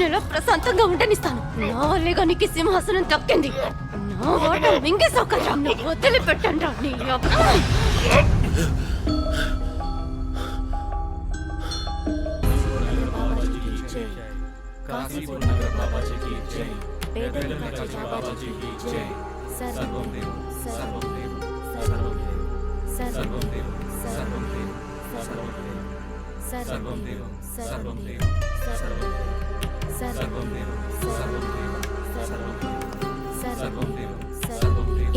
నెల ప్రశాంతంగా ఉండనిస్తాను. నా వల్లేగా నీకు సింహాసనం దక్కింది. నా వాట మింగేసావు కదా, వదిలిపెట్టండి నీ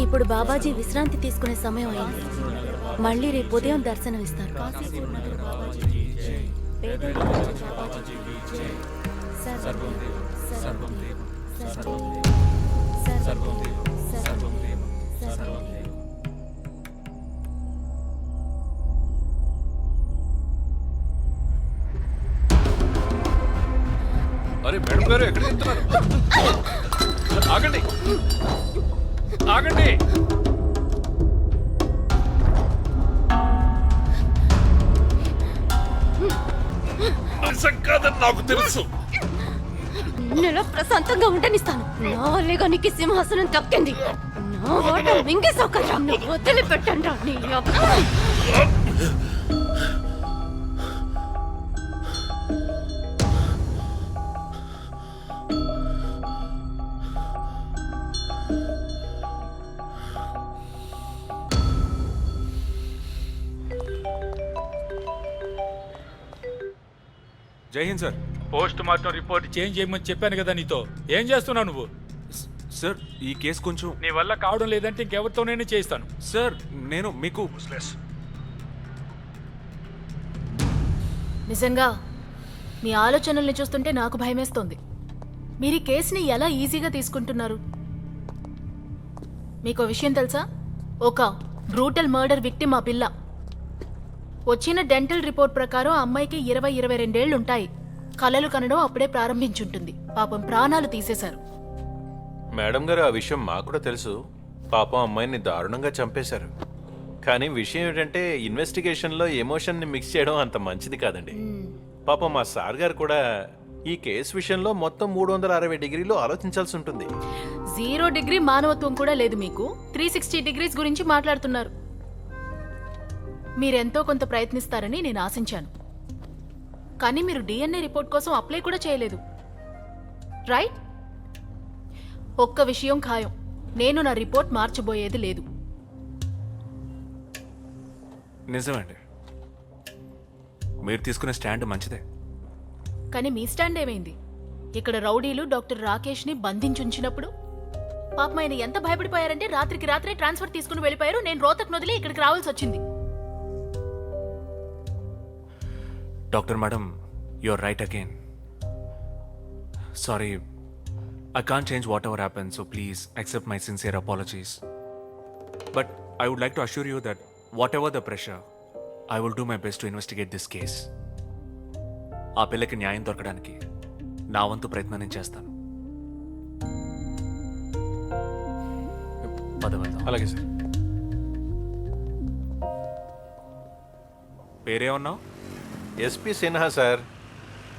ఇప్పుడు బాబాజీ విశ్రాంతి తీసుకునే సమయం అయింది. మళ్ళీ రేపు ఉదయం దర్శనం ఇస్తారు. అరే మేడం గారు ఎక్కడ వెళ్తున్నారు? ఆగండి ఆగండి. నిజం కాదని నాకు తెలుసు. నెల ప్రశాంతంగా ఉండనిస్తాను. నా వల్లేగా నీకు సింహాసనం దక్కింది. నా వాట మింగేసావు కదా, వదిలిపెట్టండి నీ జై Hind sir. Post mortem report change చేయమని చెప్పాను కదా నీతో. ఏం చేస్తున్నావు నువ్వు? సార్ ఈ కేసు కొంచెం నీ వల్ల కావడం లేదంటే ఇంకెవరితోనైనా చేయిస్తాను. సార్ నేను మీకు నిజంగా మీ ఆలోచనల్ని చూస్తుంటే నాకు భయమేస్తోంది. మీరు ఈ కేసుని ఎలా ఈజీగా తీసుకుంటున్నారు? మీకు విషయం తెలుసా? ఒక బ్రూటల్ మర్డర్ విక్టిమ్ ఆ పిల్ల. వచ్చిన డెంటల్ రిపోర్ట్ ప్రకారం ఆ అమ్మాయికి 20-22 ఏళ్లు ఉంటాయి. కలలు కనడం అప్పుడే ప్రారంభించుంటుంది. పాపం ప్రాణాలు తీసేశారు. మేడం గారు, ఆ విషయం మాకు కూడా తెలుసు. పాపం అమ్మాయిని దారుణంగా చంపేశారు. కానీ విషయం ఏంటంటే ఇన్వెస్టిగేషన్లో ఎమోషన్ని మిక్స్ చేయడం అంత మంచిది కాదండి. పాపం మా సార్ గారు కూడా ఈ కేసు విషయంలో మొత్తం 360 డిగ్రీలు ఆలోచించాల్సి ఉంటుంది. 0 డిగ్రీ మానవత్వం కూడా లేదు మీకు. 360 డిగ్రీస్ గురించి మాట్లాడుతున్నారు. మీరెంతో కొంత ప్రయత్నిస్తారని నేను ఆశించాను. కానీ మీరు DNA రిపోర్ట్ కోసం అప్లై కూడా చేయలేదు, రైట్? ఒక్క విషయం ఖాయం, నేను నా రిపోర్ట్ మార్చబోయేది లేదు. నిజమండి, మీరు తీసుకునే స్టాండ్ మంచిదే. కానీ మీ స్టాండ్ ఏమైంది? ఇక్కడ రౌడీలు డాక్టర్ రాకేష్ని బంధించుంచినప్పుడు పాపం ఆయన ఎంత భయపడిపోయారంటే రాత్రికి రాత్రే ట్రాన్స్ఫర్ తీసుకుని వెళ్ళిపోయారు. నేను రోతక్ వదిలి ఇక్కడికి రావాల్సి వచ్చింది. Doctor madam, you're right again. Sorry, I can't change whatever happened, so please accept my sincere apologies. But I would like to assure you that whatever the pressure, I will do my best to investigate this case. ఆ పిల్లకి న్యాయం దొరకడానికి నా వంతు ప్రయత్నం నేను చేస్తాను. అలాగే sir. పేరేమన్నావు? SP Sinha sir,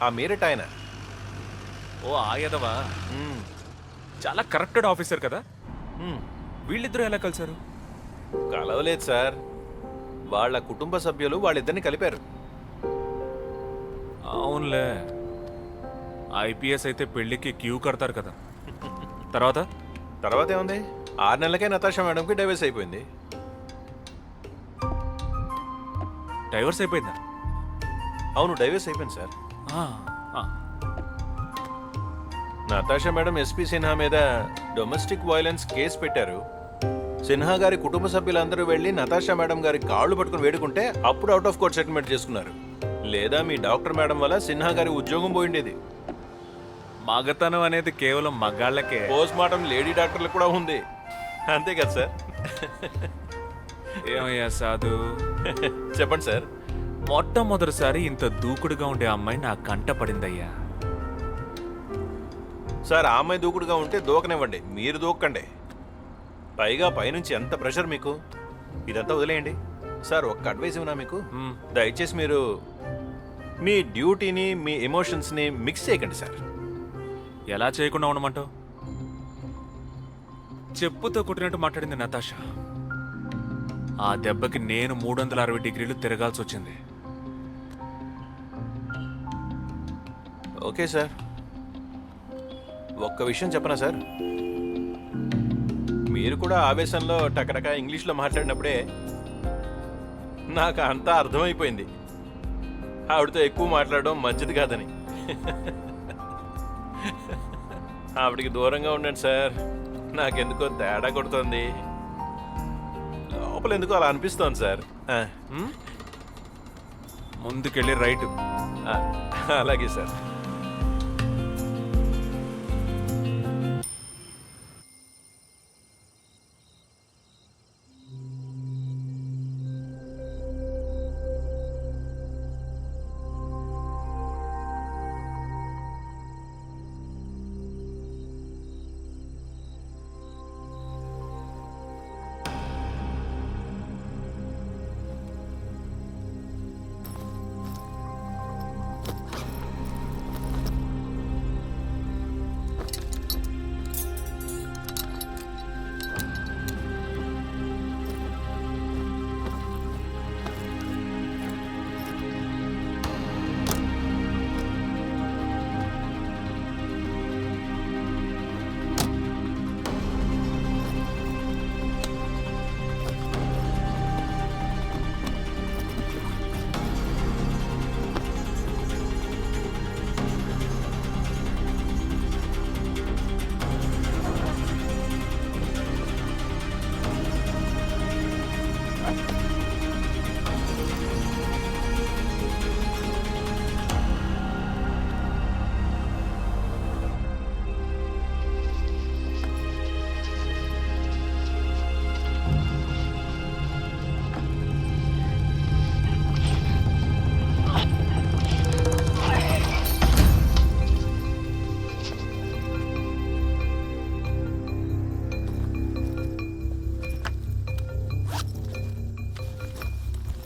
ఆ మీరట్ ఆయన. ఓ ఆయదవా, చాలా కరప్టెడ్ ఆఫీసర్ కదా. వీళ్ళిద్దరూ ఎలా కలిశారు? కలవలేదు సార్, వాళ్ళ కుటుంబ సభ్యులు వాళ్ళిద్దరిని కలిపారు. అవునులే, ఐపీఎస్ అయితే పెళ్లికి క్యూ కడతారు కదా. తర్వాత ఏముంది, 6 నెలలకే నతాషా మేడంకి డైవర్స్ అయిపోయింది. డైవర్స్ అయిపోయిందా? అవును, డైవర్స్ అయిపోయింది sir. Natasha madam SP Sinha మీద డొమెస్టిక్ వైలెన్స్ కేసు పెట్టారు. సిన్హా గారి కుటుంబ సభ్యులందరూ వెళ్ళి నతాషా మేడం గారి కాళ్ళు పట్టుకుని వేడుకుంటే అప్పుడు అవుట్ ఆఫ్ కోర్ట్ సెటిల్మెంట్ చేసుకున్నారు. లేదా మీ డాక్టర్ మేడం వల్ల సిన్హా గారి ఉద్యోగం పోయిండేది. మగతనం అనేది కేవలం మగాళ్ళకే. పోస్ట్ మార్టం లేడీ డాక్టర్లకు కూడా ఉంది, అంతే కదా సార్? ఏమయ్యా సాధు, చెప్పండి సార్. మొట్టమొదటిసారి ఇంత దూకుడుగా ఉండే అమ్మాయి నా కంట పడిందయ్యా. సార్, ఆ అమ్మాయి దూకుడుగా ఉంటే దూకనివ్వండి, మీరు దూక్కండి. పైగా పైనుంచి ఎంత ప్రెషర్ మీకు. ఇదంతా వదిలేయండి సార్. ఒక్క అడ్వైస్ ఇవ్వనా మీకు? దయచేసి మీరు మీ డ్యూటీని మీ ఎమోషన్స్ని మిక్స్ చేయకండి సార్. ఎలా చేయకుండా ఉండమంటావు? చెప్పుతో కొట్టినట్టు మాట్లాడింది నతాషా. ఆ దెబ్బకి నేను 360 డిగ్రీలు తిరగాల్సి వచ్చింది. ఓకే సార్, ఒక్క విషయం చెప్పనా సార్? మీరు కూడా ఆవేశంలో టకటక ఇంగ్లీష్లో మాట్లాడినప్పుడే నాకు అంతా అర్థమైపోయింది. ఆవిడతో ఎక్కువ మాట్లాడడం మంచిది కాదని. ఆవిడికి దూరంగా ఉండండి సార్. నాకెందుకో తేడా కొడుతోంది. లోపల ఎందుకో అలా అనిపిస్తోంది సార్. ముందుకెళ్ళి రైట్. అలాగే సార్.